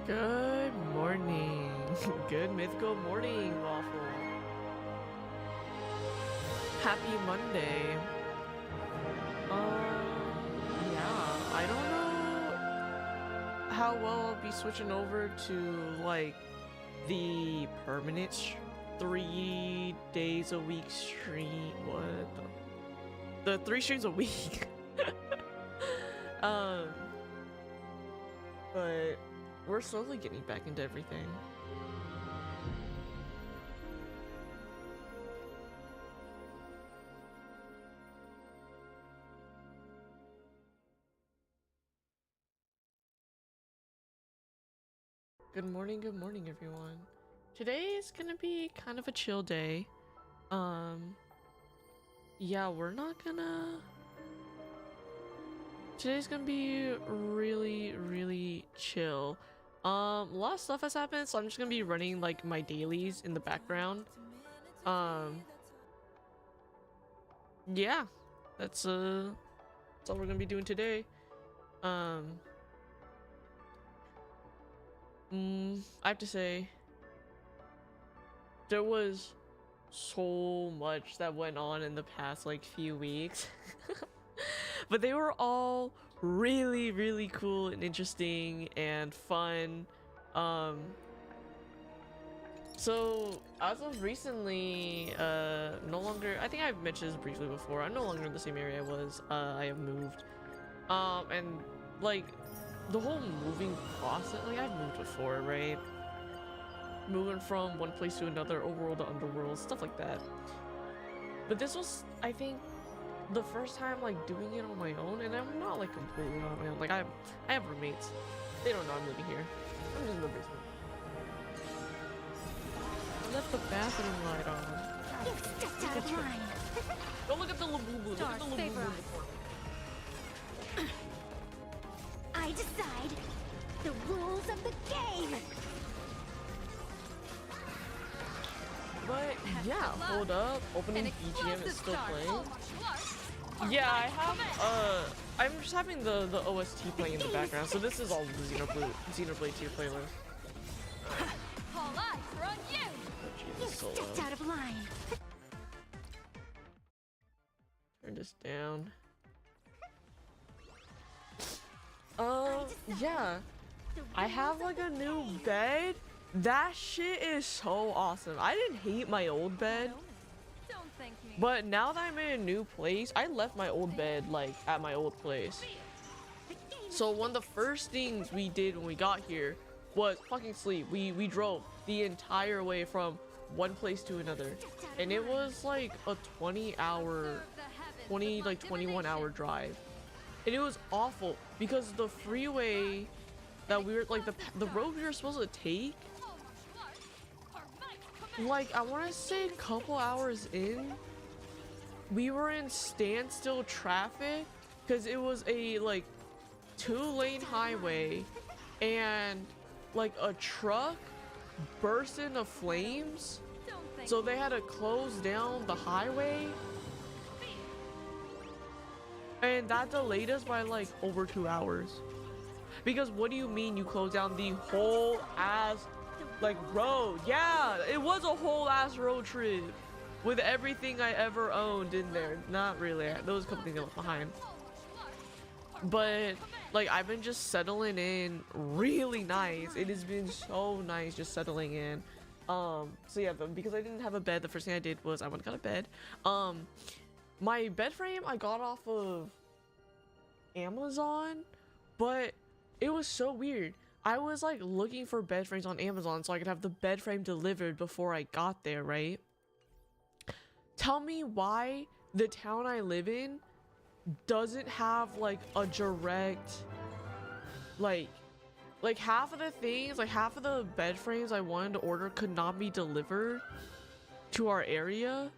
Good morning. Good mythical morning, Waffle. Happy Monday. Yeah, I don't know how well I'll be switching over to like the permanent 3 days a week stream. What? The 3 streams a week. But we're slowly getting back into everything. Good morning, everyone. Today is gonna be kind of a chill day. Yeah, we're not gonna... Today's gonna be really chill. A lot of stuff has happened, so I'm just gonna be running like my dailies in the background. Yeah, that's all we're gonna be doing today. I have to say, there was so much that went on in the past like few weeks. But they were all really cool and interesting and fun. So as of recently, no longer, I think I've mentioned this briefly before, I'm no longer in the same area I was. I have moved. And like the whole moving process, like I've moved before, right? Moving from one place to another, overworld to underworld, stuff like that. But this was, I think, the first time like doing it on my own, and I'm not like completely on my own. Like I have roommates. They don't know I'm living here. I'm just in the basement. I left the bathroom light on. You stepped out of line. Go look at the Labubu. Look at the Labubu in the corner. I decide the rules of the game. But yeah, hold up. Opening BGM is still playing. Yeah, I have I'm just having the OST playing in the background, so this is all the Xenoblade II playlist. All eyes are on you. Oh, You Jesus, so stepped low. out of line. Turn this down. Yeah. I have like a new bed. That shit is so awesome. I didn't hate my old bed. But now that I'm in a new place, I left my old bed like at my old place. So one of the first things we did when we got here was fucking sleep. We drove the entire way from one place to another. And it was like a 21-hour drive. And it was awful because the freeway that we were like the road we were supposed to take, like I want to say a couple hours in, we were in standstill traffic because it was a like 2-lane highway, and like a truck burst into flames, so they had to close down the highway, and that delayed us by like over 2 hours. Because what do you mean you close down the whole ass like road? Yeah, it was a whole ass road trip with everything I ever owned in there. Not really, there was a couple things I left behind, but like I've been just settling in really nice. It has been so nice just settling in. So yeah, because I didn't have a bed, the first thing I did was I went and got a bed. My bed frame I got off of Amazon, but it was so weird. I was like looking for bed frames on Amazon so I could have the bed frame delivered before I got there, right? Tell me why the town I live in doesn't have like a direct, like half of the things, like half of the bed frames I wanted to order could not be delivered to our area.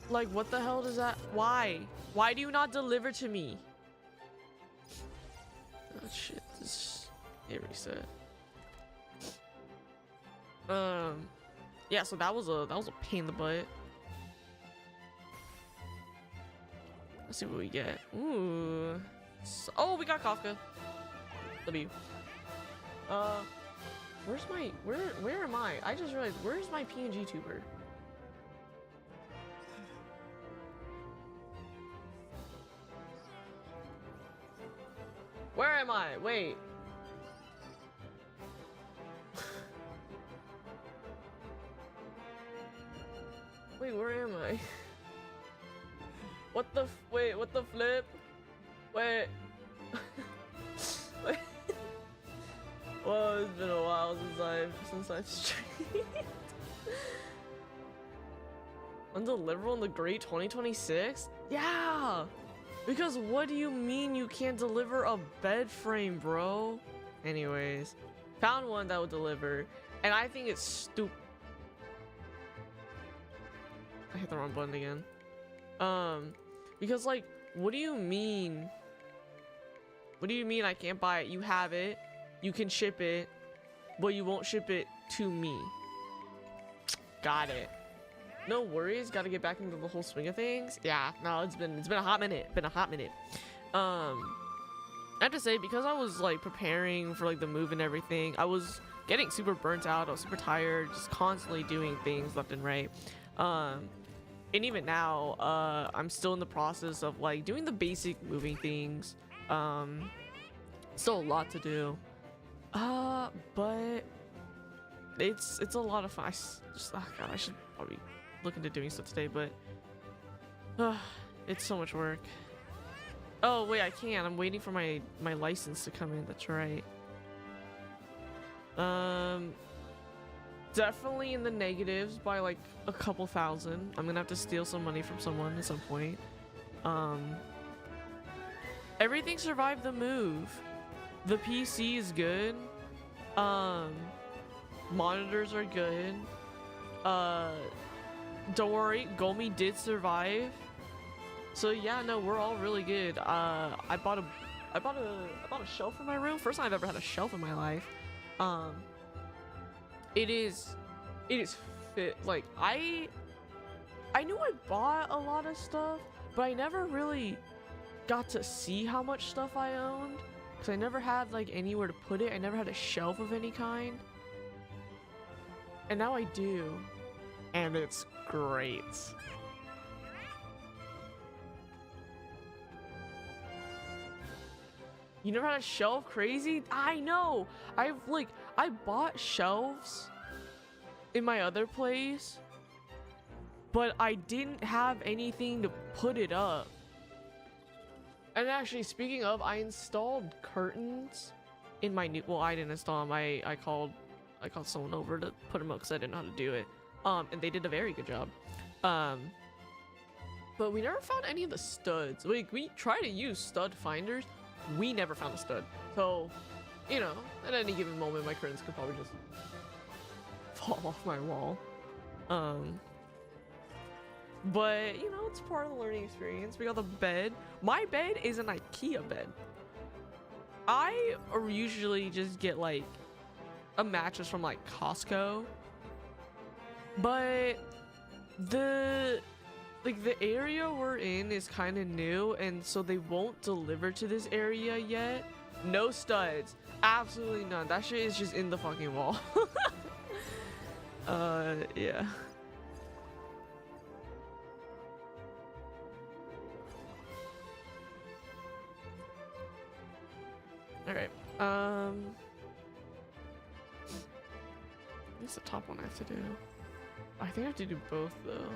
Like what the hell does that, why do you not deliver to me? Oh shit, this, hit reset. Yeah, so that was a pain in the butt. Let's see what we get. Ooh. So, oh, we got Kafka. W. Where's my where am I? I just realized, where's my PNG tuber? Where am I? Wait. Wait, where am I? What the wait, what the flip? Wait. Wait. Whoa, it's been a while since I've streamed. Undeliverable in the Great 2026? Yeah! Because what do you mean you can't deliver a bed frame, bro? Anyways, found one that would deliver, and I think it's stupid. I hit the wrong button again. Because like, what do you mean? What do you mean I can't buy it? You have it, you can ship it, but you won't ship it to me. Got it. No worries, gotta get back into the whole swing of things. Yeah, no, it's been a hot minute. I have to say, because I was like preparing for like the move and everything, I was getting super burnt out. I was super tired, just constantly doing things left and right. And even now, I'm still in the process of like doing the basic moving things. Still a lot to do. But it's a lot of fun. Oh God, I should probably look into doing stuff today, but it's so much work. Oh wait, I can't. I'm waiting for my license to come in. That's right. Definitely in the negatives by like a couple thousand. I'm gonna have to steal some money from someone at some point. Everything survived the move. The PC is good. Monitors are good. Don't worry, Gomi did survive. So yeah, no, we're all really good. I bought a shelf in my room. First time I've ever had a shelf in my life. It is fit. Like I knew I bought a lot of stuff, but I never really got to see how much stuff I owned, because I never had like anywhere to put it. I never had a shelf of any kind, and now I do, and it's great. You never had a shelf? Crazy? I know. I bought shelves in my other place, but I didn't have anything to put it up. And actually, speaking of, I installed curtains in my new, well, I didn't install them. I called someone over to put them up because I didn't know how to do it. And they did a very good job. But we never found any of the studs. Like, we tried to use stud finders. We never found a stud. So, you know, at any given moment, my curtains could probably just fall off my wall. But, you know, it's part of the learning experience. We got the bed. My bed is an IKEA bed. I usually just get, like, a mattress from, like, Costco. But the area we're in is kind of new, and so they won't deliver to this area yet. No studs. Absolutely none. That shit is just in the fucking wall. Yeah. Alright. What's the top one I have to do? I think I have to do both though.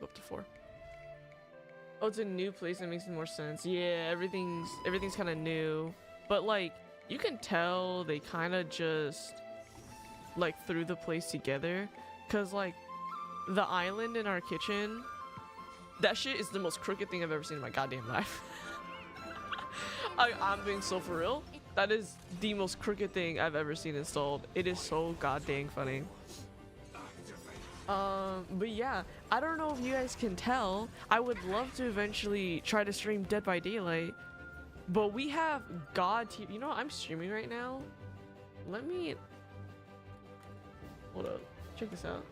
Go up to 4. Oh, it's a new place. That makes more sense. Yeah, everything's kind of new, but like you can tell they kind of just like threw the place together, cause like the island in our kitchen, that shit is the most crooked thing I've ever seen in my goddamn life. I'm being so for real. That is the most crooked thing I've ever seen installed. It is so goddamn funny. But yeah, I don't know if you guys can tell. I would love to eventually try to stream Dead by Daylight, but we have God TV. You know what? I'm streaming right now. Let me hold up. Check this out.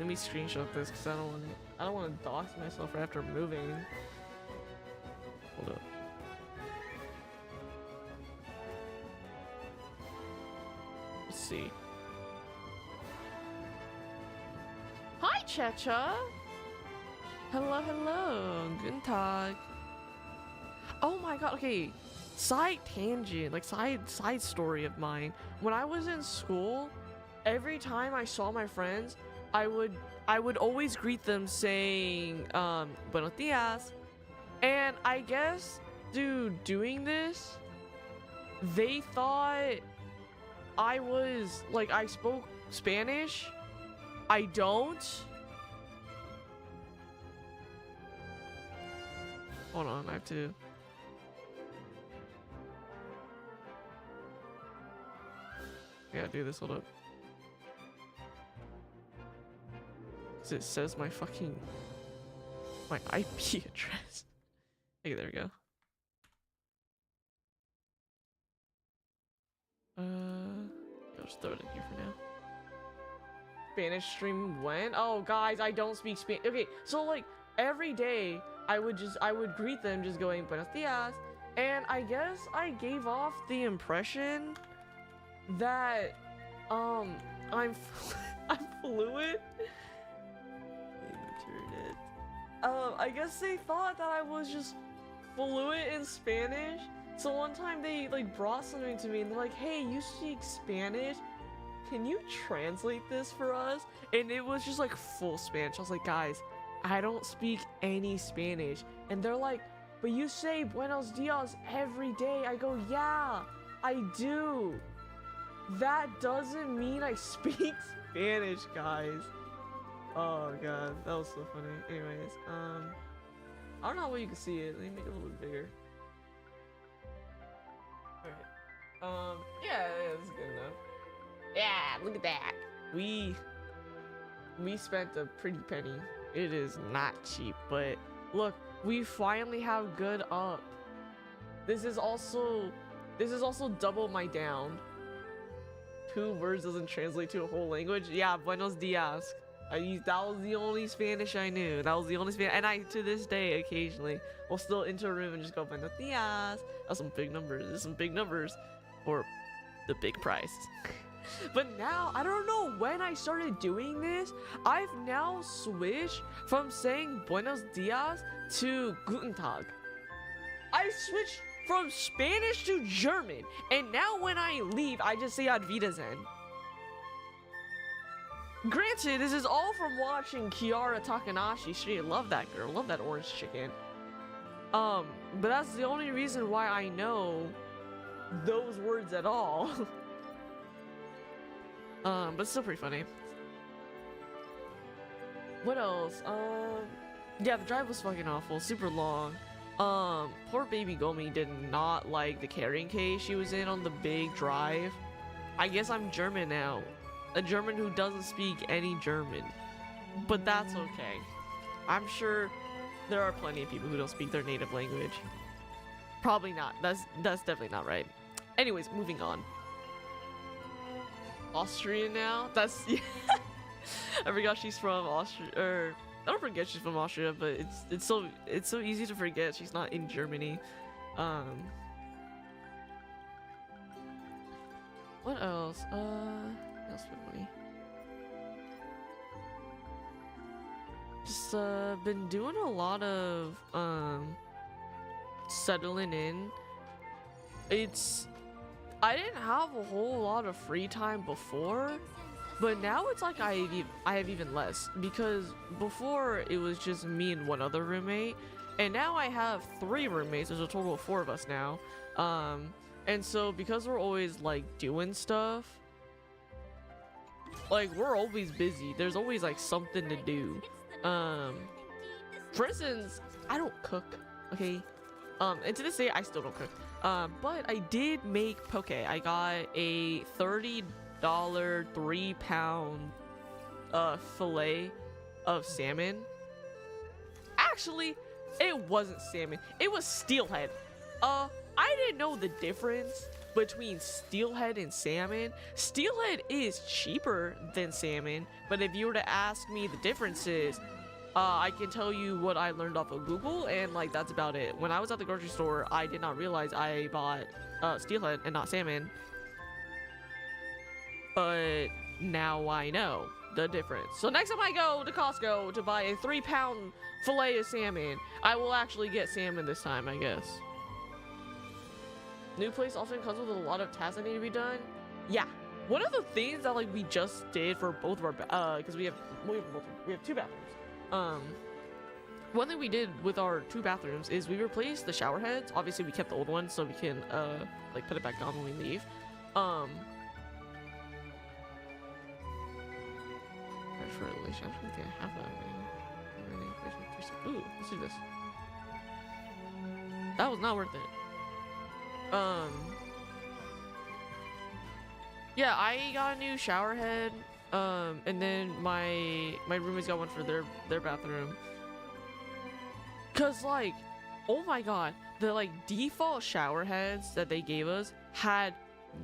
me screenshot this because I don't want to dox myself right after moving. Hold up. Let's see. Hi, Checha. Hello, hello. Guten Tag. Oh my god. Okay. Side tangent, like side story of mine. When I was in school, every time I saw my friends, I would always greet them saying buenos dias. And I guess dude, doing this, they thought I was like I spoke Spanish. I don't. Hold on, I have to. I gotta do this, hold up. 'Cause it says my IP address. Hey, there we go. I'll just throw it in here for now. Spanish stream when? Oh, guys, I don't speak Spanish. Okay, so like every day I would greet them just going buenos dias, and I guess I gave off the impression that I'm I'm fluent. Internet. I guess they thought that I was just fluent in Spanish. So one time they like brought something to me and they're like, "Hey, you speak Spanish? Can you translate this for us?" And it was just like full Spanish. I was like, "Guys, I don't speak any Spanish." And they're like, "But you say buenos dias every day." I go, "Yeah, I do. That doesn't mean I speak Spanish, guys." Oh god, that was so funny. Anyways, I don't know how well you can see it. Let me make it a little bit bigger. Alright. Yeah, this is good enough. Yeah, look at that. We spent a pretty penny. It is not cheap, but look, we finally have good up. This is also double my down. 2 words doesn't translate to a whole language. Yeah, buenos dias. That was the only Spanish I knew. That was the only Spanish, and I to this day occasionally will still enter a room and just go buenos dias. That's some big numbers. There's some big numbers for the big price. But now, I don't know when I started doing this, I've now switched from saying buenos dias to guten tag. I switched from Spanish to German, and now when I leave, I just say Auf Wiedersehen. Granted, this is all from watching Kiara Takanashi stream. Love that girl, love that orange chicken. But that's the only reason why I know those words at all. But still pretty funny. What else? Yeah, the drive was fucking awful, super long. Poor baby Gomi did not like the carrying case she was in on the big drive. I guess I'm German now. A German who doesn't speak any German. But that's okay. I'm sure there are plenty of people who don't speak their native language. Probably not. That's definitely not right. Anyways, moving on. Austrian now? That's yeah. I forgot she's from Austria, or I don't forget she's from Austria, but it's so easy to forget she's not in Germany. What else? I'll spend money. Just been doing a lot of settling in. I didn't have a whole lot of free time before, but now it's like I have even less, because before it was just me and one other roommate, and now I have 3 roommates. There's a total of 4 of us now. And so because we're always like doing stuff, like we're always busy. There's always like something to do. For instance, I don't cook, okay? And to this day I still don't cook. But I did make poke. I got a $30 3-pound fillet of salmon. Actually, it wasn't salmon, it was steelhead. I didn't know the difference between steelhead and salmon. Steelhead is cheaper than salmon, but if you were to ask me the differences, I can tell you what I learned off of Google, and like that's about it. When I was at the grocery store, I did not realize I bought steelhead and not salmon, but now I know the difference. So next time I go to Costco to buy a 3-pound fillet of salmon, I will actually get salmon this time, I guess. New place often comes with a lot of tasks that need to be done. Yeah, one of the things that like we just did for both of our because we have 2 bathrooms. One thing we did with our 2 bathrooms is we replaced the shower heads. Obviously we kept the old one so we can like put it back on when we leave. For Elysium, I don't think I have that many. Ooh, let's do this. That was not worth it. Yeah, I got a new shower head. And then my roommates got one for their bathroom. Cause like, oh my god, the like default shower heads that they gave us had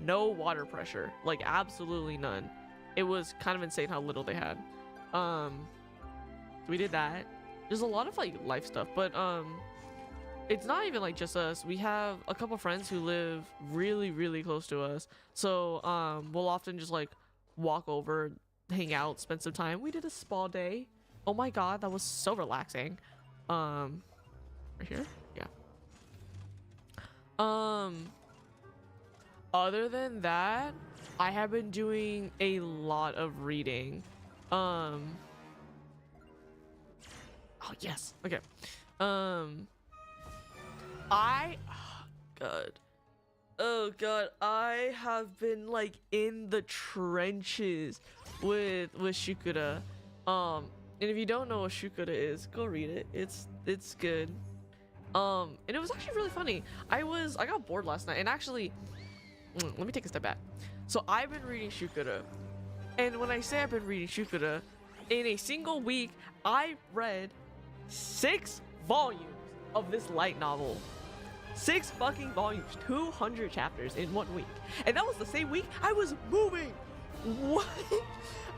no water pressure, like absolutely none. It was kind of insane how little they had. We did that. There's a lot of like life stuff, but it's not even like just us. We have a couple friends who live really close to us, so we'll often just like walk over, hang out, spend some time. We did a spa day. Oh my god, that was so relaxing. Right here? Yeah. Other than that, I have been doing a lot of reading. Oh yes. Okay. Oh god, I have been like in the trenches with Shukura. And if you don't know what Shukura is, go read it. It's good. And it was actually really funny. I got bored last night, and actually, let me take a step back. So I've been reading Shukura, and when I say I've been reading Shukura, in a single week, I read 6 volumes of this light novel. 6 fucking volumes, 200 chapters in 1 week. And that was the same week I was moving. What?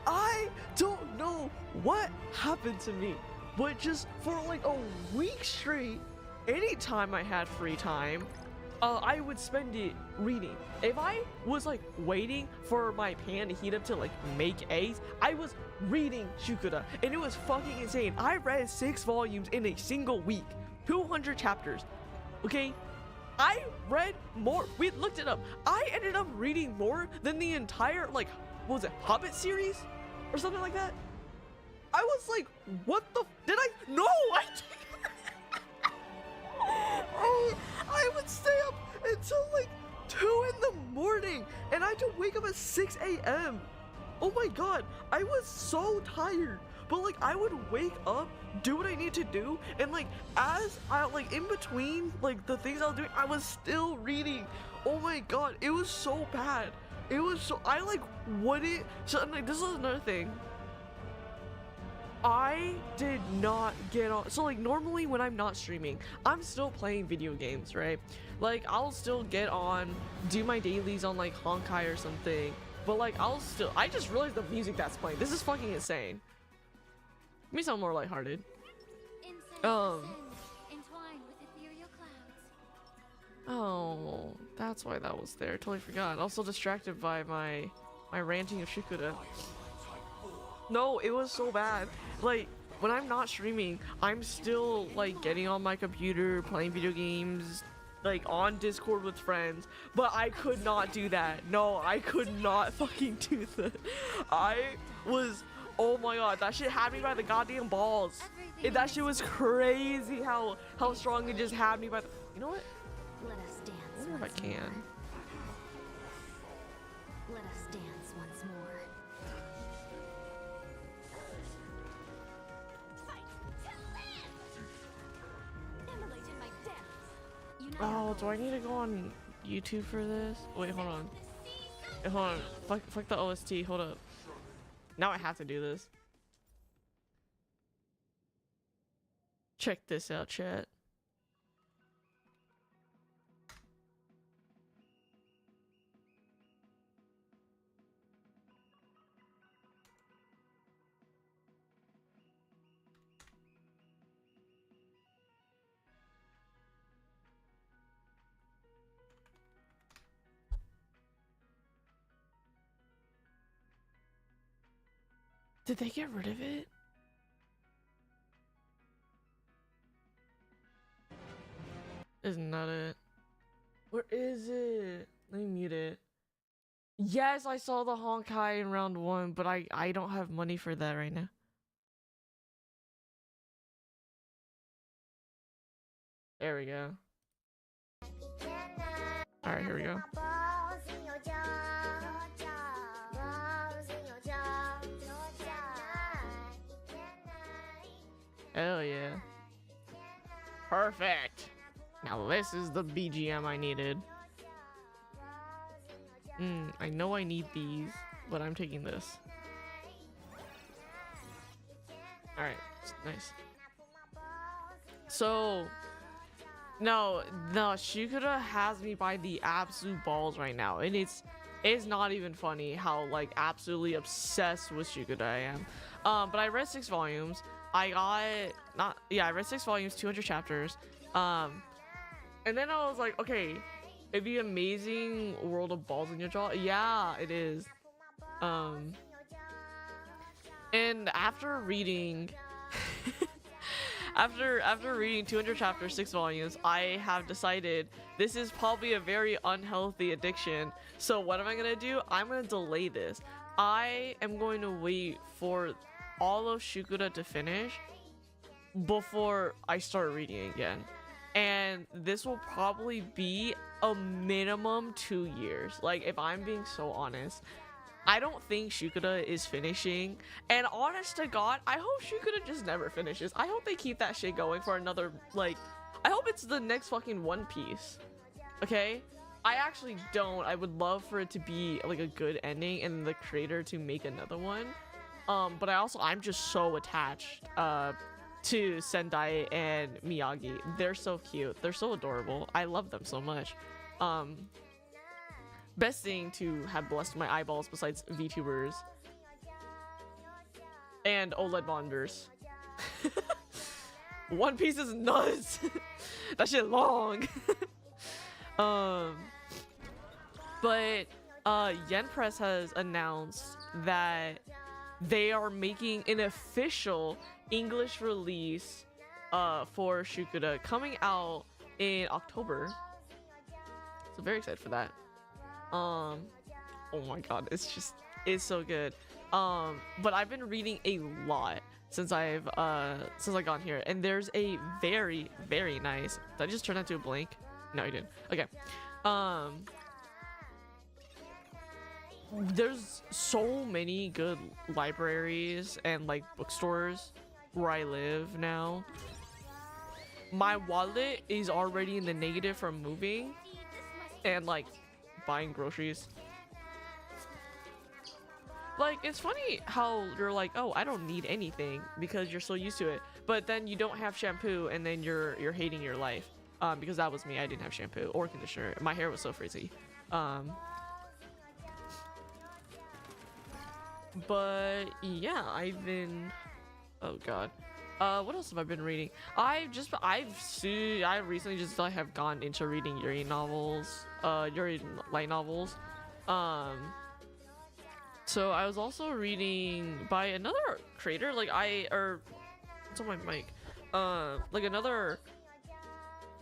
I don't know what happened to me, but just for like a week straight, anytime I had free time, I would spend it reading. If I was like waiting for my pan to heat up to like make eggs, I was reading Shukura, and it was fucking insane. I read 6 volumes in a single week, 200 chapters. Okay, I read more. We looked it up. I ended up reading more than the entire like, what was it, Hobbit series or something like that. I was like, what the did I? No, I didn't. I would stay up until like 2 in the morning, and I had to wake up at 6 a.m. Oh my god, I was so tired. But like I would wake up, do what I need to do, and like as I like in between like the things I was doing, I was still reading. Oh my god, it was so bad. It was so, I like wouldn't, so like this is another thing. I did not get on, so like normally when I'm not streaming, I'm still playing video games, right? Like I'll still get on, do my dailies on like Honkai or something, but like I just realized the music that's playing, this is fucking insane. Give me something more lighthearted. Entwined with ethereal clouds. Oh, that's why that was there. Totally forgot. Also distracted by my ranting of Shukura. No, it was so bad. Like when I'm not streaming, I'm still like getting on my computer, playing video games, like on Discord with friends, but I could not do that. No, I could not fucking do that. Oh my god, that shit had me by the goddamn balls. That shit was crazy how strong it just had me by the, you know what? Let us dance. I wonder if I can. Let us dance once more. Oh, do I need to go on YouTube for this? Wait, hold on. Wait, hold on. Fuck the OST. Hold up. Now I have to do this. Check this out, chat. Did they get rid of it? Isn't that it? Where is it? Let me mute it. Yes, I saw the Honkai in round 1, but I don't have money for that right now. There we go. Alright, here we go. Hell yeah. Perfect. Now this is the BGM I needed. I know I need these, but I'm taking this. Alright, nice. So, no, Shikuda has me by the absolute balls right now, and it's not even funny how like absolutely obsessed with Shikuda I am. But I read 6 volumes. I read 6 volumes, 200 chapters. And then I was like, okay, it'd be amazing world of balls in your jaw. Yeah, it is. And after reading after reading 200 chapters, 6 volumes, I have decided this is probably a very unhealthy addiction. So what am I gonna do? I'm gonna delay this. I am going to wait for all of Shikuda to finish before I start reading again. And this will probably be a minimum 2 years. Like, if I'm being so honest, I don't think Shikuda is finishing. And honest to God, I hope Shikuda just never finishes. I hope they keep that shit going for another, like, I hope it's the next fucking One Piece. Okay? I actually don't. I would love for it to be like a good ending and the creator to make another one. But I'm just so attached to Sendai and Miyagi. They're so cute. They're so adorable. I love them so much. Best thing to have blessed my eyeballs besides VTubers and OLED monitors. One Piece is nuts. That shit long. But Yen Press has announced that they are making an official English release for Shikuda coming out in October. So very excited for that. Oh my god, it's so good. But I've been reading a lot since I got here, and there's a very, very nice. Did I just turn that to a blank? No, I didn't. Okay. There's so many good libraries and like bookstores where I live now. My wallet is already in the negative from moving and like buying groceries. Like, it's funny how you're like, oh, I don't need anything because you're so used to it, but then you don't have shampoo and then you're hating your life. Because that was me. I didn't have shampoo or conditioner. My hair was so frizzy. But yeah, I've been, oh god, what else have I been reading? I recently just like have gone into reading Yuri novels, Yuri light novels. So I was also reading by another creator, like it's on my mic, like another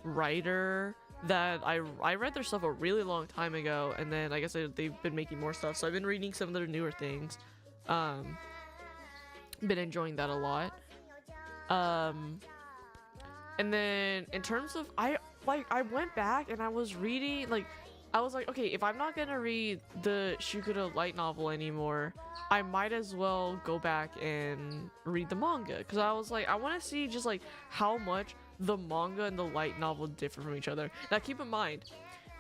writer that I read their stuff a really long time ago, and then I guess they've been making more stuff, so I've been reading some of their newer things. Been enjoying that a lot. And then in terms of I went back and I was reading, like I was like, okay, if I'm not gonna read the Shikuda light novel anymore, I might as well go back and read the manga, because I was like, I want to see just like how much the manga and the light novel differ from each other. Now keep in mind,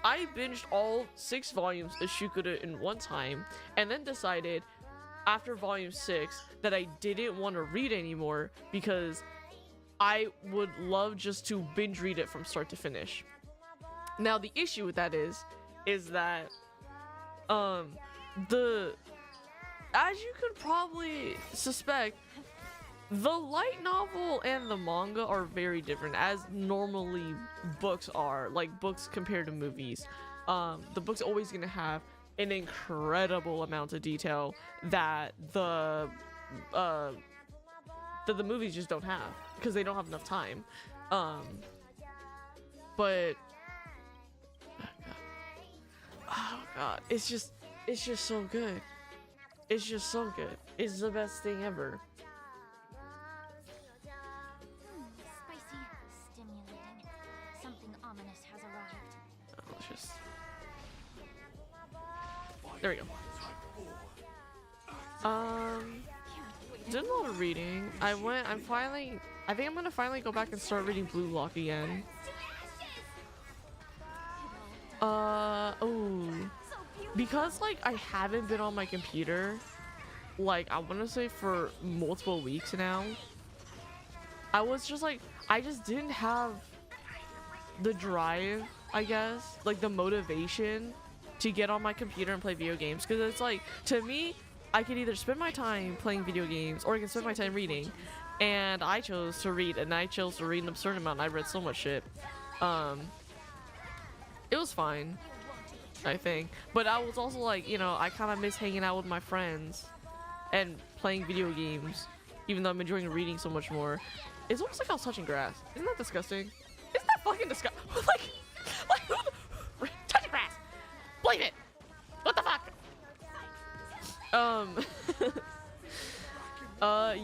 I binged all 6 volumes of Shikuda in one time and then decided after volume 6 that I didn't want to read anymore because I would love just to binge read it from start to finish. Now the issue with that is that as you could probably suspect, the light novel and the manga are very different, as normally books are, like books compared to movies. The book's always gonna have an incredible amount of detail that the that the movies just don't have because they don't have enough time. But oh god, it's just so good. It's just so good. It's the best thing ever. Spicy, stimulating. Something ominous has arrived. Let's just. There we go. Did a lot of reading. I think I'm gonna finally go back and start reading Blue Lock again. Because like I haven't been on my computer, like I want to say for multiple weeks now. I was just like, I just didn't have the drive, I guess, like the motivation to get on my computer and play video games. Because it's like, to me, I could either spend my time playing video games or I can spend my time reading. And I chose to read, and I chose to read an absurd amount. I read so much shit. It was fine, I think. But I was also like, you know, I kind of miss hanging out with my friends and playing video games, even though I'm enjoying reading so much more. It's almost like I was touching grass. Isn't that disgusting? Isn't that fucking disgusting? like who the touching grass? Blame it. What the fuck?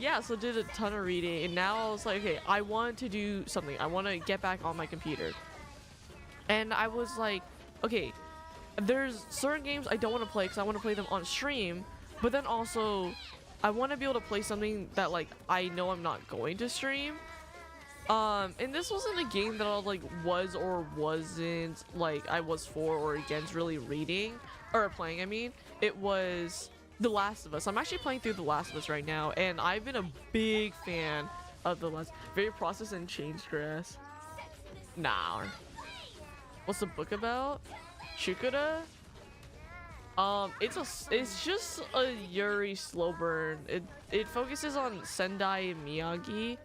Yeah, so did a ton of reading, and now I was like, okay, I want to do something. I want to get back on my computer. And I was like, okay, there's certain games I don't want to play because I want to play them on stream, but then also I want to be able to play something that like I know I'm not going to stream. And this wasn't a game that I like was or wasn't like I was for or against really reading or playing. I mean, it was The Last of Us. I'm actually playing through The Last of Us right now, and I've been a big fan of The Last. Very processed and changed grass. Nah. What's the book about? Shukura? It's just a Yuri slow burn. It focuses on Sendai and Miyagi.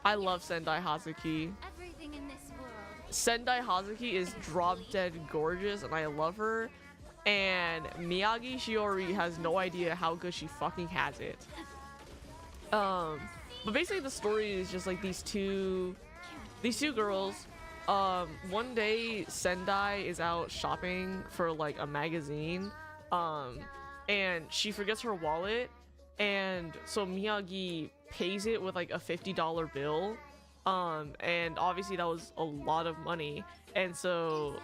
I love Sendai Hazuki. Everything in this world. Sendai Hazuki is drop dead gorgeous, and I love her. And Miyagi Shiori has no idea how good she fucking has it. But basically the story is just like these two girls. One day Sendai is out shopping for like a magazine, and she forgets her wallet, and so Miyagi pays it with like a $50 bill, and obviously that was a lot of money, and so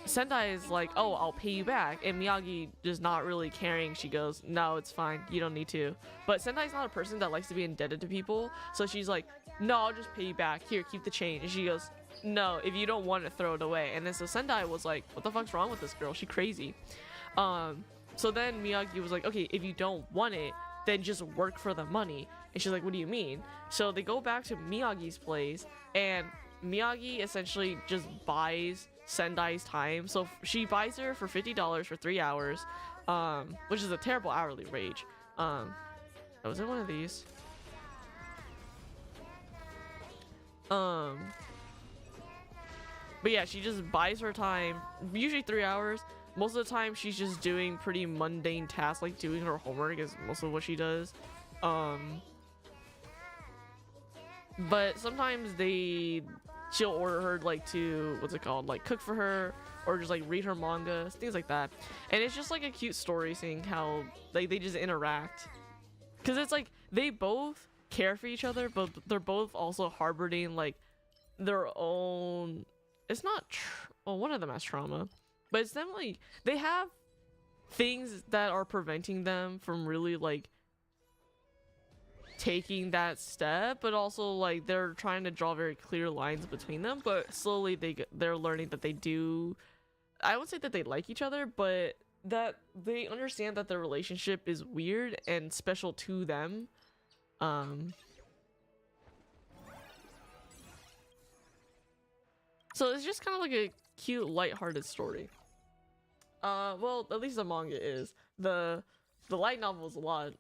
Sendai is like, oh, I'll pay you back, and Miyagi is not really caring. She goes, no, it's fine, you don't need to. But Sendai's not a person that likes to be indebted to people, so she's like, no, I'll just pay you back, here, keep the change. And she goes, no, if you don't want it, throw it away. And then so Sendai was like, what the fuck's wrong with this girl? She crazy. So then Miyagi was like, okay, if you don't want it, then just work for the money. And she's like, what do you mean? So they go back to Miyagi's place, and Miyagi essentially just buys Sendai's time. So she buys her for $50 for 3 hours, which is a terrible hourly wage. Was it one of these? But yeah, she just buys her time, usually 3 hours. Most of the time she's just doing pretty mundane tasks, like doing her homework is most of what she does. But sometimes she'll order her like to, what's it called, like cook for her, or just like read her manga, things like that. And it's just like a cute story seeing how like they just interact, because it's like they both care for each other, but they're both also harboring like their own, it's not well, one of them has trauma, but it's definitely, they have things that are preventing them from really like taking that step, but also like they're trying to draw very clear lines between them, but slowly they're learning that they do, I would say that they like each other, but that they understand that their relationship is weird and special to them. So it's just kind of like a cute, lighthearted story. Well, at least the manga is. The light novel is a lot.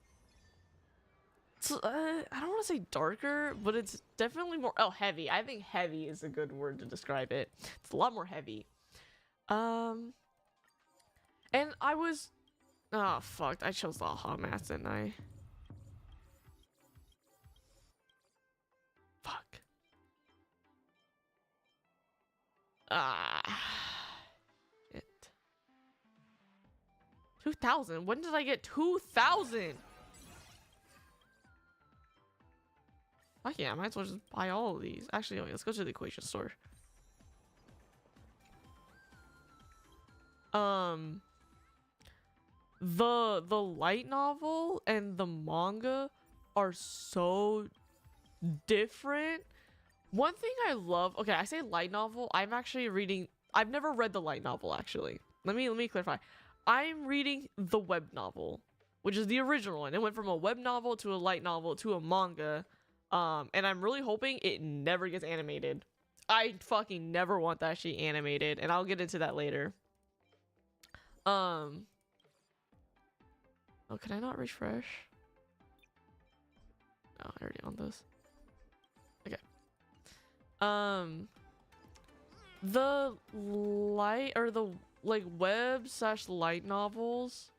So, I don't want to say darker, but it's definitely more, heavy. I think heavy is a good word to describe it. It's a lot more heavy. And I was, fuck, I chose the aha mask, didn't I? Ah. It. 2,000? When did I get 2,000? Fuck yeah, I might as well just buy all of these. Actually, wait, let's go to the equation store. The light novel and the manga are so different. One thing I love, okay, I say light novel, I'm actually reading, I've never read the light novel actually. Let me clarify. I'm reading the web novel, which is the original one. It went from a web novel to a light novel to a manga. And I'm really hoping it never gets animated. I fucking never want that shit animated, and I'll get into that later. Oh, can I not refresh? No, I already on this. Okay. The light or the like web / light novels.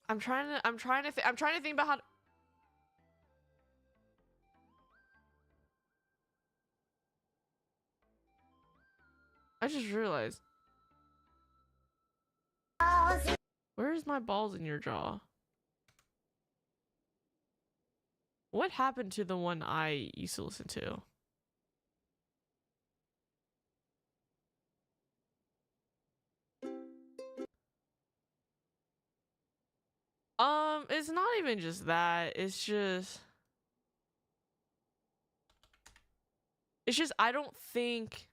I'm trying to think about how to... I just realized. Where's my balls in your jaw? What happened to the one I used to listen to? It's not even just that. It's just I don't think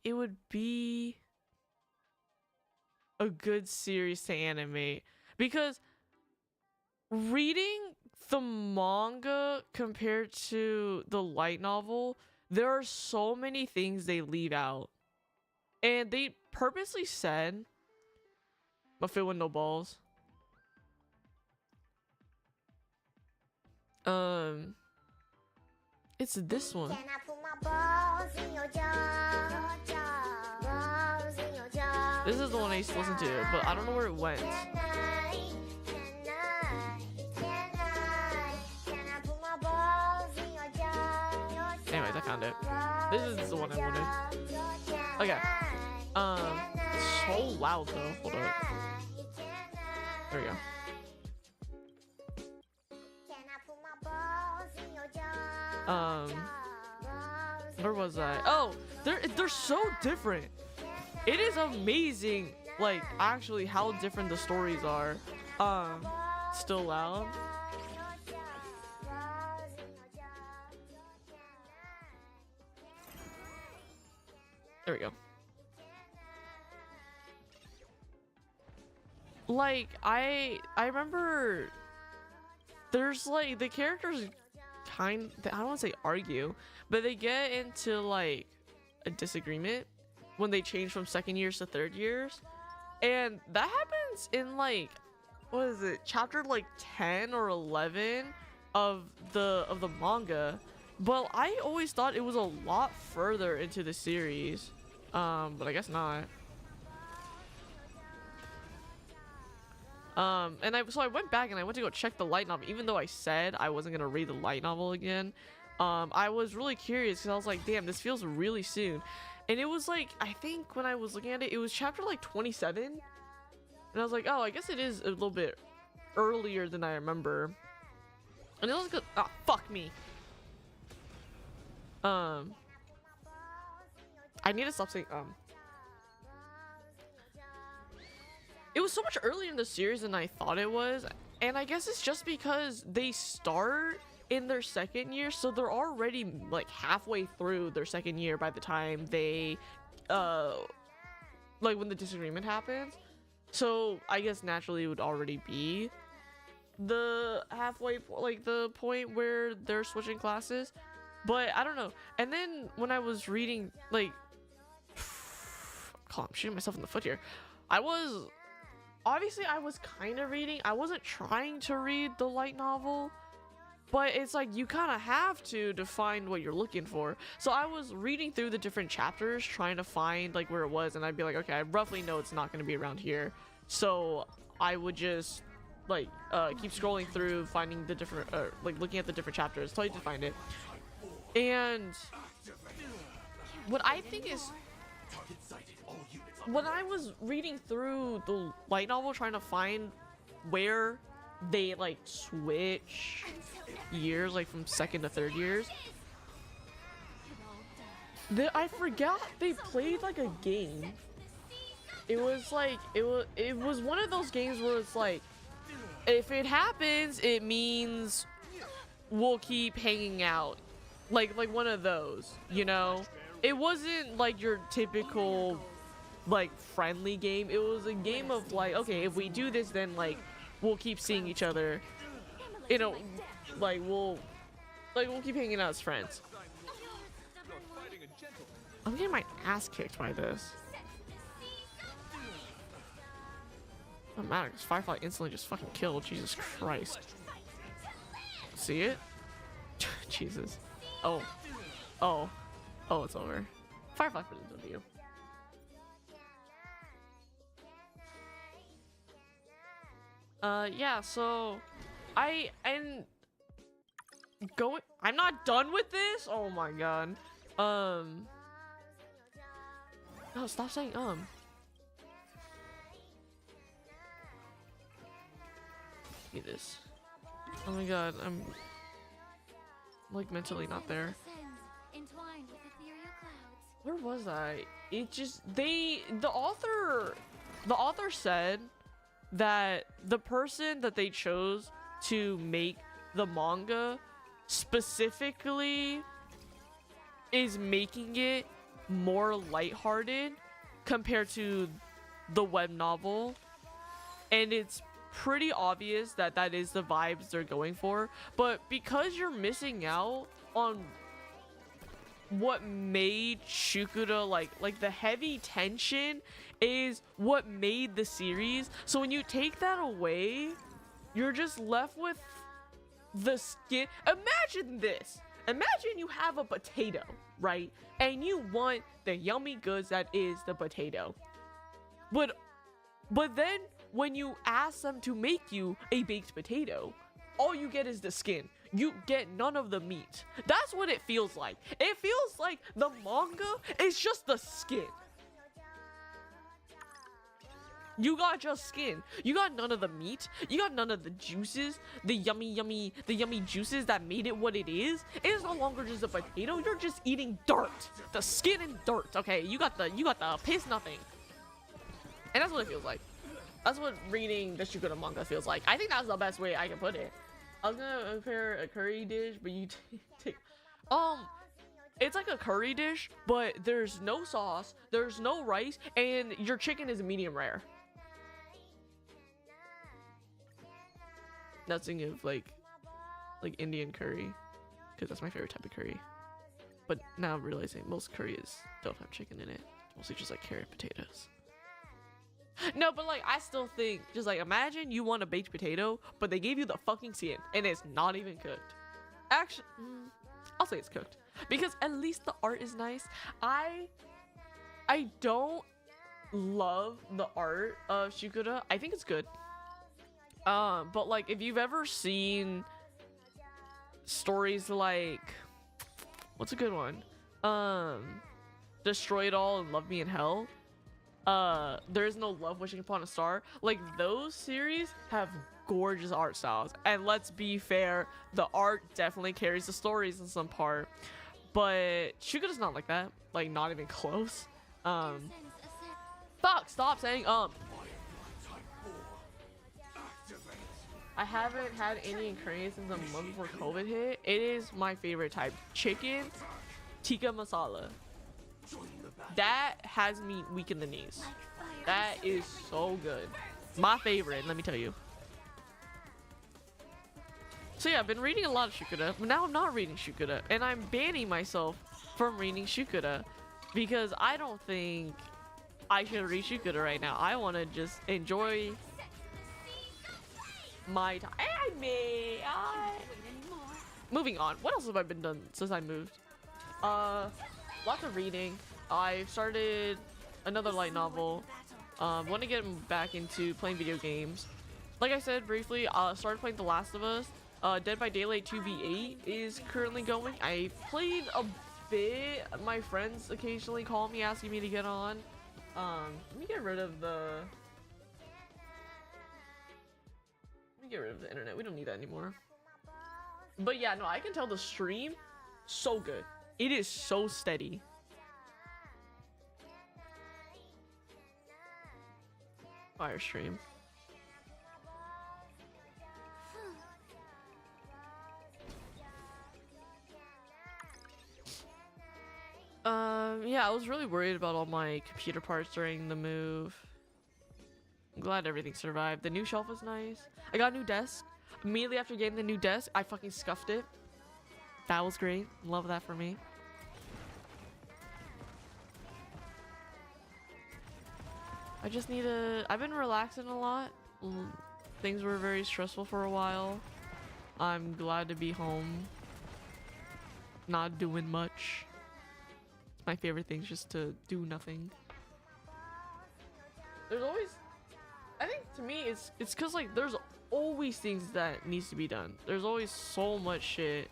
it would be a good series to animate, because reading the manga compared to the light novel, there are so many things they leave out. And they purposely said, but fit with no balls. It's this one. This is the one I used to listen to, but I don't know where it went. Anyways, I found it. This is the one I wanted. Okay. It's so loud though. Hold up. There we go. Where was I? Oh, they're so different. It is amazing, like actually how different the stories are. Still loud. There we go. Like I remember there's like the characters I don't want to say argue, but they get into like a disagreement when they change from second years to third years, and that happens in like, what is it, chapter like 10 or 11 of the manga, but I always thought it was a lot further into the series, but I guess not. So I went back and I went to go check the light novel, even though I said I wasn't gonna read the light novel again. I was really curious because I was like, damn, this feels really soon. And it was like, I think when I was looking at it, it was chapter like 27. And I was like, oh, I guess it is a little bit earlier than I remember. And it was good. Ah, fuck me. I need to stop saying, It was so much earlier in the series than I thought it was, and I guess it's just because they start in their second year, so they're already like halfway through their second year by the time they like when the disagreement happens. So I guess naturally it would already be the halfway, like the point where they're switching classes, but I don't know. And then when I was reading, like, I'm shooting myself in the foot here. I was kind of reading. I wasn't trying to read the light novel, but it's like you kind of have to find what you're looking for. So I was reading through the different chapters trying to find like where it was, and I'd be like, okay, I roughly know it's not going to be around here, so I would just keep scrolling through, finding the different, like looking at the different chapters, tell you to find it. And what I think is, when I was reading through the light novel trying to find where they like switch years, like from second to third years, I forgot they played like a game. It was like it was one of those games where it's like, if it happens, it means we'll keep hanging out, like one of those, you know. It wasn't like your typical like friendly game. It was a game of like, okay, if we do this, then like we'll keep seeing each other, you know, like we'll keep hanging out as friends. I'm getting my ass kicked by this. Doesn't matter, because Firefly instantly just fucking killed. Jesus Christ. See it? Jesus. Oh, it's over. Firefly for the W. Yeah, so I'm not done with this. Oh my god. No, stop saying Give me this. Oh my god, I'm like mentally not there. Where was I? It just, the author said that the person that they chose to make the manga specifically is making it more lighthearted compared to the web novel, and it's pretty obvious that that is the vibes they're going for. But because you're missing out on what made Shikuda like the heavy tension is what made the series, so when you take that away, you're just left with the skin. Imagine this. Imagine you have a potato, right? And you want the yummy goods that is the potato. But then when you ask them to make you a baked potato, all you get is the skin. You get none of the meat. That's what it feels like. It feels like the manga is just the skin. You got just skin. You got none of the meat. You got none of the juices, the yummy juices that made it what it is. It is no longer just a potato. You're just eating dirt. The skin and dirt. Okay, you got the piss nothing. And that's what it feels like. That's what reading the Shikuda manga feels like. I think that's the best way I can put it. I was gonna compare a curry dish, but you take it's like a curry dish, but there's no sauce, there's no rice, and your chicken is medium rare. Not thinking of like Indian curry, because that's my favorite type of curry. But now I'm realizing most curries don't have chicken in it. It's mostly just like carrot potatoes. No, but like I still think, just like imagine you want a baked potato, but they gave you the fucking skin and it's not even cooked. Actually, I'll say it's cooked because at least the art is nice. I don't love the art of Shikuda. I think it's good. But like if you've ever seen stories like, what's a good one? Destroy It All and Love Me in Hell. There is no love wishing upon a star. Like those series have gorgeous art styles, and let's be fair, the art definitely carries the stories in some part, but Shikuda's not like that. Like not even close. Fuck, stop saying I haven't had Indian curry since a month before COVID hit. It is my favorite type. Chicken tikka masala. That has me weak in the knees. That is so good. My favorite, let me tell you. So yeah, I've been reading a lot of Shikuda, but now I'm not reading Shikuda, and I'm banning myself from reading Shikuda because I don't think I should read Shikuda right now. I want to just enjoy my time. Moving on. What else have I been done since I moved? Lots of reading. I've started another light novel. Want to get back into playing video games. like I said briefly, started playing The Last of Us. Dead by Daylight 2v8 is currently going. I played a bit. My friends occasionally call me asking me to get on. Let me get rid of the internet. We don't need that anymore. But yeah, no, I can tell the stream so good. It is so steady. Fire stream. Yeah, I was really worried about all my computer parts during the move. I'm glad everything survived. The new shelf was nice. I got a new desk. Immediately after getting the new desk, I fucking scuffed it. That was great. Love that for me. I just need to... I've been relaxing a lot. Things were very stressful for a while. I'm glad to be home. Not doing much. My favorite thing is just to do nothing. There's always... I think to me it's because like there's always things that needs to be done. There's always so much shit.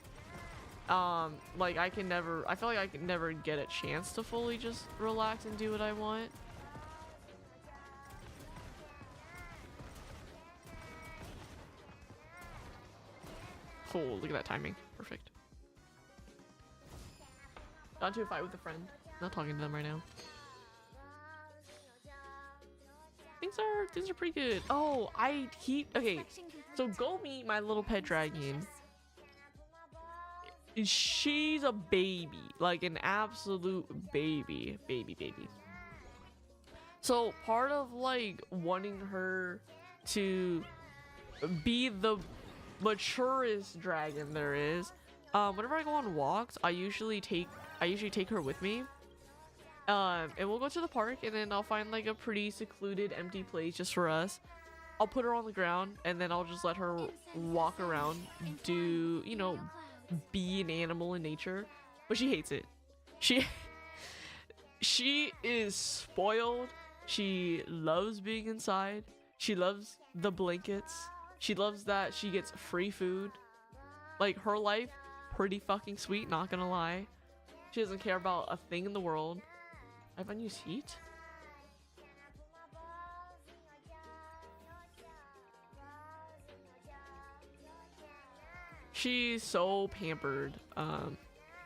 Like I feel like I can never get a chance to fully just relax and do what I want. Cool, look at that timing. Perfect. Got into a fight with a friend. Not talking to them right now. Things are pretty good. Oh, okay. So go meet my little pet dragon. She's a baby, like an absolute baby. So part of like wanting her to be the maturest dragon there is, whenever I go on walks, I usually take her with me. And we'll go to the park, and then I'll find like a pretty secluded empty place just for us. I'll put her on the ground, and then I'll just let her walk around, do, you know, be an animal in nature. But she hates it. She is spoiled. She loves being inside. She loves the blankets. She loves that she gets free food. Like, her life, pretty fucking sweet, not gonna lie. She doesn't care about a thing in the world. I have a new seat? She's so pampered,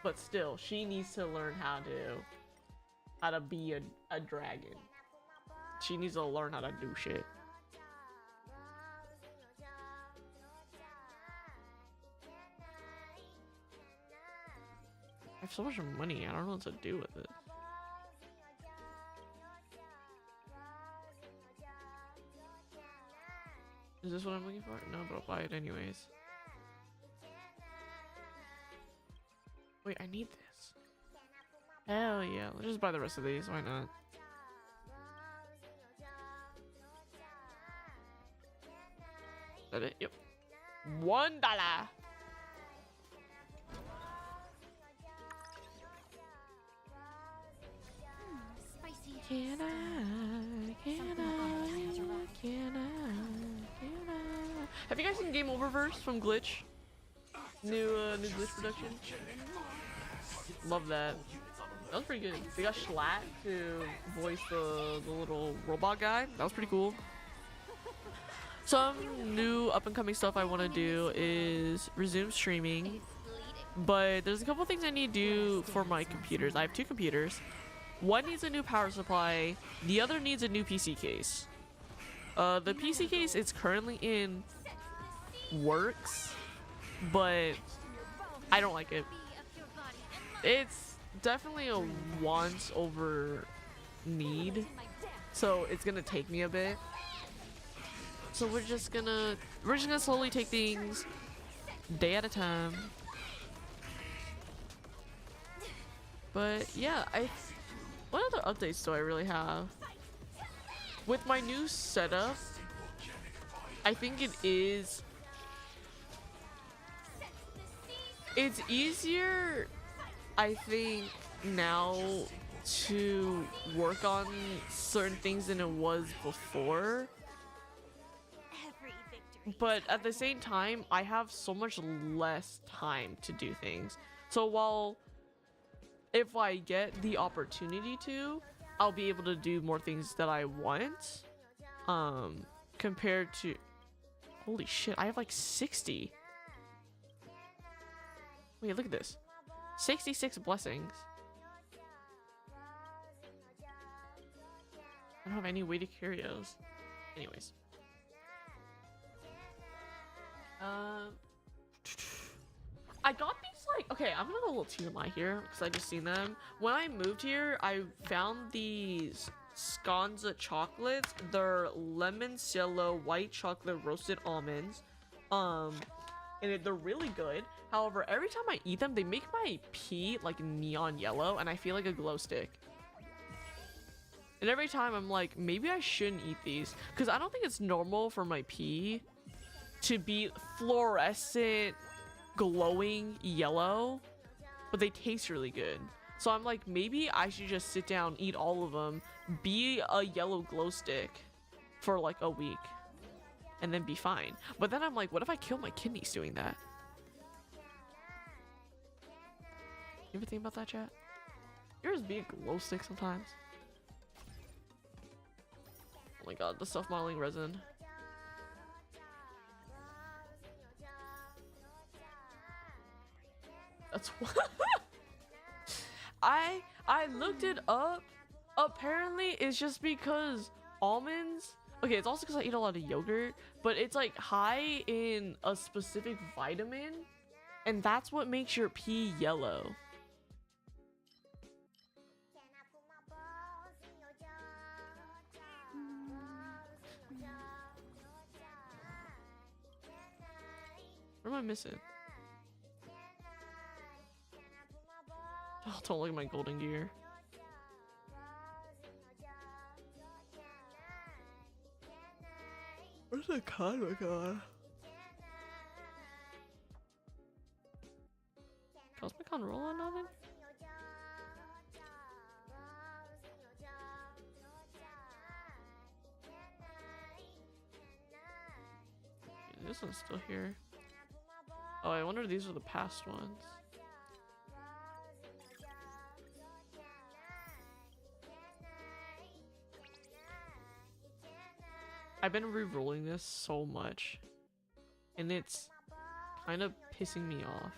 but still, she needs to learn how to be a dragon. She needs to learn how to do shit. I have so much money, I don't know what to do with it. Is this what I'm looking for? No, but I'll buy it anyways. Wait, I need this. Hell yeah, let's just buy the rest of these, why not? Is that it? Yep. $1! Can I? Have you guys seen Game Oververse from Glitch? New Glitch production? Love that. That was pretty good. They got Schlatt to voice the little robot guy. That was pretty cool. Some new up and coming stuff I want to do is resume streaming. But there's a couple things I need to do for my computers. I have 2 computers. One needs a new power supply. The other needs a new PC case. The PC case is currently in works, but I don't like it. It's definitely a want over need, so it's gonna take me a bit. So we're just gonna slowly take things day at a time. But yeah, what other updates do I really have? With my new setup, I think it's easier, I think, now to work on certain things than it was before. but at the same time, I have so much less time to do things. So while if I get the opportunity to, I'll be able to do more things that I want. Compared to, holy shit, I have like 60. Wait, look at this. 66 blessings. I don't have any way to carry those. Anyways. I got these like, okay, I'm gonna go a little TMI here because I just seen them. When I moved here, I found these Sconza chocolates. They're lemon cielo white chocolate roasted almonds. They're really good. However, every time I eat them, they make my pee like neon yellow and I feel like a glow stick. And every time I'm like, maybe I shouldn't eat these because I don't think it's normal for my pee to be fluorescent glowing yellow, but they taste really good. So I'm like, maybe I should just sit down, eat all of them, be a yellow glow stick for like a week and then be fine. But then I'm like, what if I kill my kidneys doing that? You ever think about that, chat? You ever be a glow stick sometimes? Oh my god, the self-modeling resin. That's what I looked it up. Apparently it's just because almonds, okay, it's also because I eat a lot of yogurt, but it's like high in a specific vitamin and that's what makes your pee yellow. What am I missing? Oh, don't look at my golden gear. Where's the Cosmicon? Cosmicon roll on nothing? Yeah, this one's still here. Oh, I wonder if these are the past ones. I've been re-rolling this so much and it's kind of pissing me off.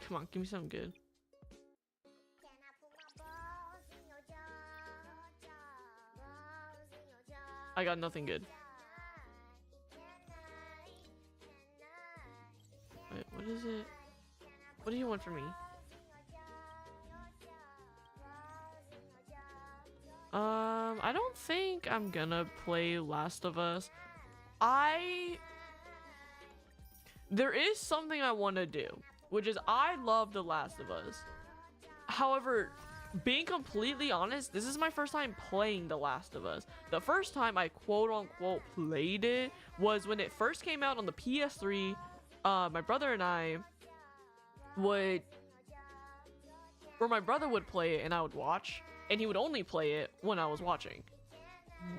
Come on, give me something good. I got nothing good. Wait, what is it? What do you want from me? I don't think I'm gonna play Last of Us. There is something I want to do, which is I love The Last of Us. However, being completely honest, this is my first time playing The Last of Us. The first time I quote unquote played it was when it first came out on the PS3. My brother and I would, or my brother would play it and I would watch, and he would only play it when I was watching.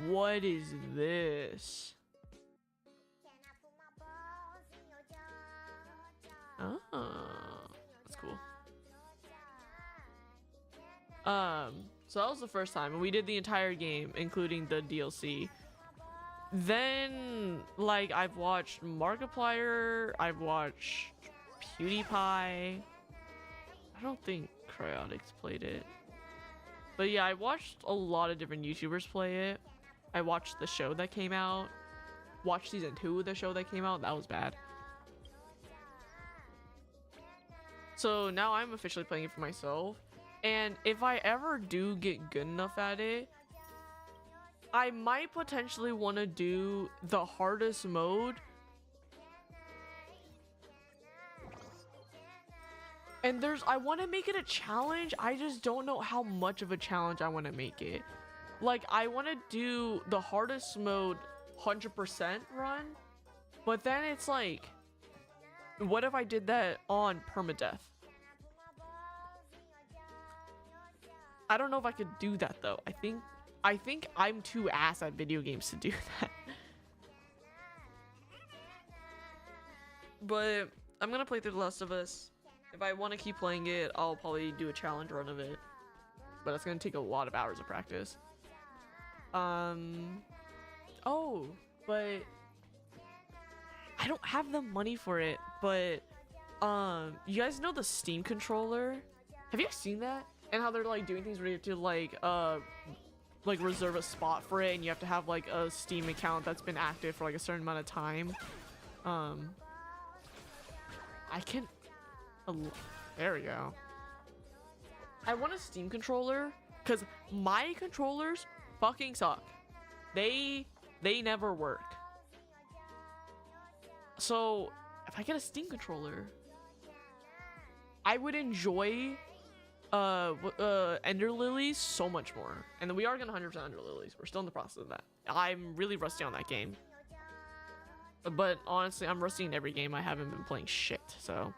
What is this? Oh, that's cool. So that was the first time, and we did the entire game, including the DLC. Then, like, I've watched Markiplier, I've watched PewDiePie. I don't think Cryotics played it. But yeah, I watched a lot of different YouTubers play it. I watched the show that came out. Watched season 2 of the show that came out. That was bad. So now I'm officially playing it for myself. And if I ever do get good enough at it, I might potentially want to do the hardest mode. And I want to make it a challenge. I just don't know how much of a challenge I want to make it. Like, I want to do the hardest mode 100% run, but then it's like, what if I did that on permadeath? I don't know if I could do that though. I think I'm too ass at video games to do that. But I'm gonna play through The Last of Us. If I want to keep playing it, I'll probably do a challenge run of it. But it's gonna take a lot of hours of practice. Oh, but I don't have the money for it. But you guys know the Steam controller? Have you guys seen that? And how they're like doing things where you have to like reserve a spot for it, and you have to have like a Steam account that's been active for like a certain amount of time. I can. There we go. I want a Steam controller because my controllers fucking suck. They never work. So if I get a Steam controller, I would enjoy Ender Lilies so much more. And then we are gonna 100% Ender Lilies. We're still in the process of that. I'm really rusty on that game. But honestly, I'm rusty in every game. I haven't been playing shit, so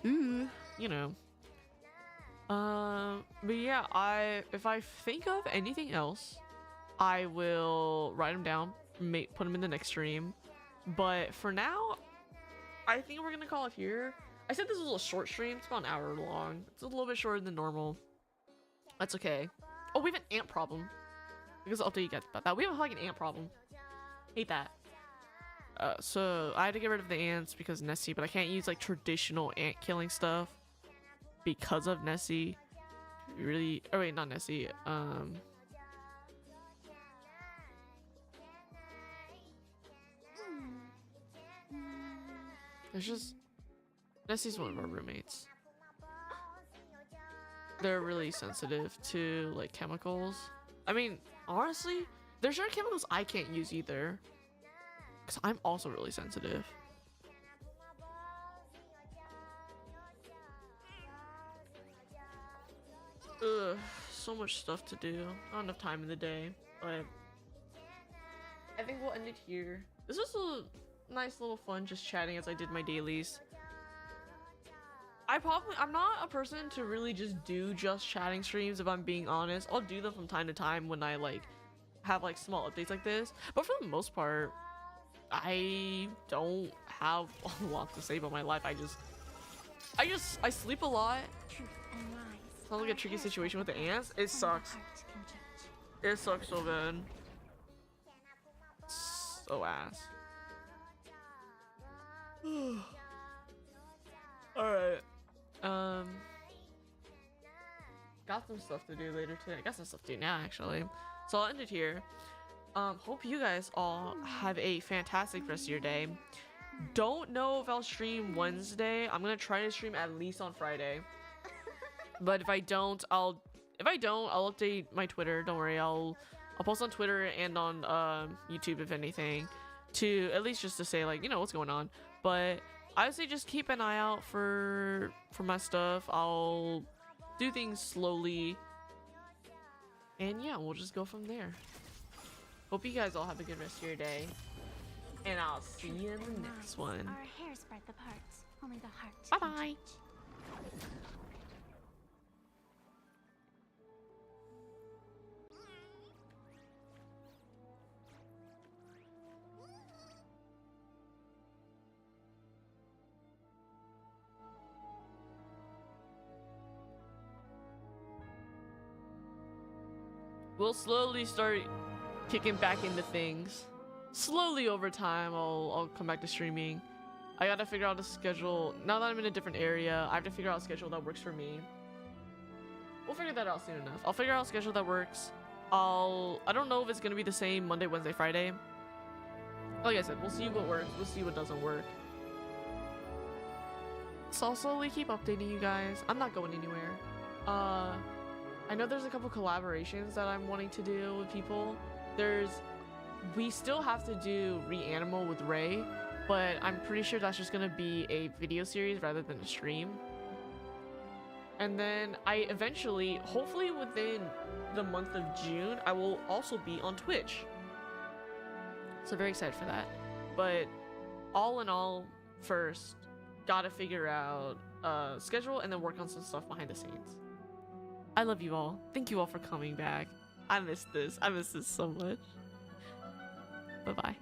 you know. But yeah, if I think of anything else, I will write them down, put them in the next stream. But for now, I think we're gonna call it here. I said this was a short stream. It's about an hour long. It's a little bit shorter than normal. That's okay. Oh, we have an ant problem. Because I'll update you guys about that. We have like an ant problem. Hate that. So I had to get rid of the ants because Nessie, but I can't use like traditional ant killing stuff because of Nessie. Really? Oh wait, not Nessie. There's just Nessie's one of our roommates. They're really sensitive to like chemicals. I mean, honestly, there's certain chemicals I can't use either. Because I'm also really sensitive. Ugh, so much stuff to do. Not enough time in the day. But I think we'll end it here. This was a nice little fun just chatting as I did my dailies. I'm not a person to really just do just chatting streams, if I'm being honest. I'll do them from time to time when I like have like small updates like this. But for the most part, I don't have a lot to say about my life. I sleep a lot. Sounds like a tricky situation with the ants. It sucks. It sucks so bad. So ass. Alright. Got some stuff to do later today. I got some stuff to do now actually. So I'll end it here. Hope you guys all have a fantastic rest of your day. Don't know if I'll stream Wednesday. I'm gonna try to stream at least on Friday. But if I don't, I'll update my Twitter. Don't worry, I'll post on Twitter and on YouTube if anything, to at least just to say like, you know, what's going on. But I would say just keep an eye out for my stuff. I'll do things slowly. And yeah, we'll just go from there. Hope you guys all have a good rest of your day. And I'll see you in the next one. Our hair spread the parts. Only the heart. Bye-bye. We'll slowly start kicking back into things. Slowly over time, I'll come back to streaming. I gotta figure out a schedule. Now that I'm in a different area, I have to figure out a schedule that works for me. We'll figure that out soon enough. I'll figure out a schedule that works. I don't know if it's gonna be the same Monday, Wednesday, Friday. Like I said, we'll see what works. We'll see what doesn't work. So I'll slowly keep updating you guys. I'm not going anywhere. I know there's a couple collaborations that I'm wanting to do with people. We still have to do Reanimal with Ray, but I'm pretty sure that's just gonna be a video series rather than a stream. And then I eventually, hopefully within the month of June, I will also be on Twitch. So very excited for that. But all in all, first, gotta figure out schedule and then work on some stuff behind the scenes. I love you all. Thank you all for coming back. I missed this. I missed this so much. Bye-bye.